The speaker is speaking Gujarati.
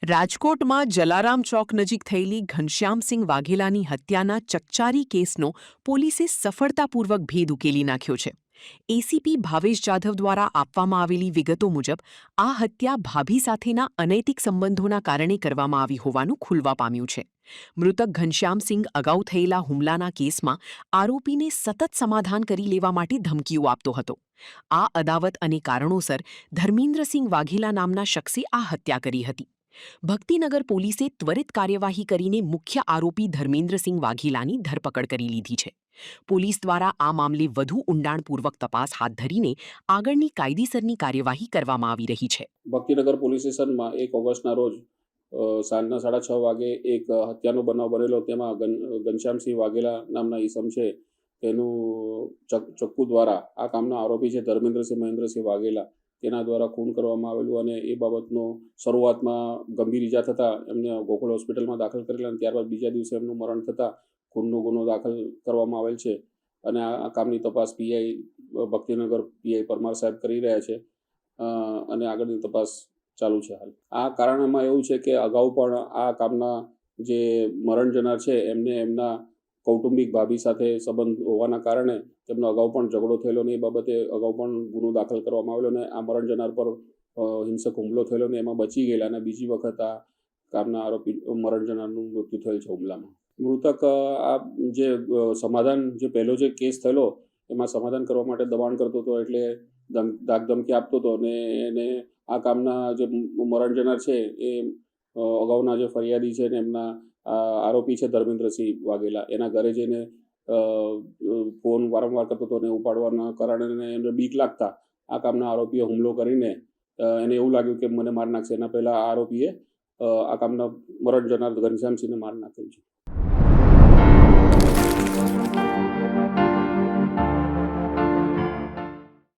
રાજકોટમાં જલારામ ચોક નજીક થયેલી ઘનશ્યામસિંહ વાઘેલાની હત્યાના ચકચારી કેસનો પોલીસે સફળતાપૂર્વક ભેદ ઉકેલી નાખ્યો છે. એસીપી ભાવેશ જાધવ દ્વારા આપવામાં આવેલી વિગતો મુજબ આ હત્યા ભાભી સાથેના અનૈતિક સંબંધોના કારણે કરવામાં આવી હોવાનું ખુલવા પામ્યું છે. મૃતક ઘનશ્યામસિંહ અગાઉ થયેલા હુમલાના કેસમાં આરોપીને સતત સમાધાન કરી લેવા માટે ધમકીઓ આપતો હતો. આ અદાવત અને કારણોસર ધર્મેન્દ્રસિંહ વાઘેલા નામના શખ્સે આ હત્યા કરી હતી. ભક્તિનગર પોલીસે ત્વરિત કાર્યવાહી કરીને મુખ્ય આરોપી ધર્મેન્દ્રસિંહ વાઘેલાની ધરપકડ કરી લીધી છે. પોલીસ દ્વારા આ મામલે વધુ ઊંડાણપૂર્વક તપાસ હાથ ધરીને આગળની કાયદેસરની કાર્યવાહી કરવામાં આવી રહી છે. ભક્તિનગર પોલીસ સ્ટેશનમાં 1 ઓગસ્ટના રોજ સાંજના 6:30 વાગે એક હત્યાનો બનાવ બનેલો. તેમાં ઘનશ્યામસિંહ વાઘેલા નામના ઈસમ છે, તેનું ચક્કુ દ્વારા આ કામના આરોપી છે ધર્મેન્દ્રસિંહ મહેન્દ્રસિંહ વાઘેલા, તેના દ્વારા ખૂન કરવામાં આવેલું અને એ બાબતનો શરૂઆતમાં ગંભીર ઈજા થતાં એમને ગોકુળ હોસ્પિટલમાં દાખલ કરેલા અને ત્યારબાદ બીજા દિવસે એમનું મરણ થતાં ખૂનનો ગુનો દાખલ કરવામાં આવેલ છે અને આ કામની તપાસ પીઆઈ ભક્તિનગર પીઆઈ પરમાર સાહેબ કરી રહ્યા છે અને આગળની તપાસ ચાલુ છે. હાલ આ કારણમાં એવું છે કે અગાઉ પણ આ કામના જે મરણ જનાર છે એમને એમના કૌટુંબિક ભાભી સાથે સંબંધ હોવાના કારણે તેમનો અગાઉ પણ ઝઘડો થયેલો ને એ બાબતે અગાઉ પણ ગુનો દાખલ કરવામાં આવેલો અને આ મરણ જનાર પર હિંસક હુમલો થયેલો ને એમાં બચી ગયેલા અને બીજી વખત આ કામના આરોપી મરણ જનારનું મૃત્યુ થયેલ છે હુમલામાં. મૃતક આ જે સમાધાન જે પહેલો જે કેસ થયેલો એમાં સમાધાન કરવા માટે દબાણ કરતો હતો, એટલે ધાકધમકી આપતો હતો અને એને આ કામના જે મરણ જનાર છે એ અગાઉના જે ફરિયાદી છે ને એમના આરોપી છે ધર્મેન્દ્રસિંહ વાઘેલા, એના ઘરે જઈને ફોન વારંવાર કરતો હતો અને ઉપાડવાના કારણે એને બીક લાગતા આ કામના આરોપીએ હુમલો કરીને એને એવું લાગ્યું કે મને મારી નાખશે. એના પહેલાં આ આરોપીએ આ કામના મરણ જનાર ઘનશ્યામસિંહને મારી નાખેલ છે.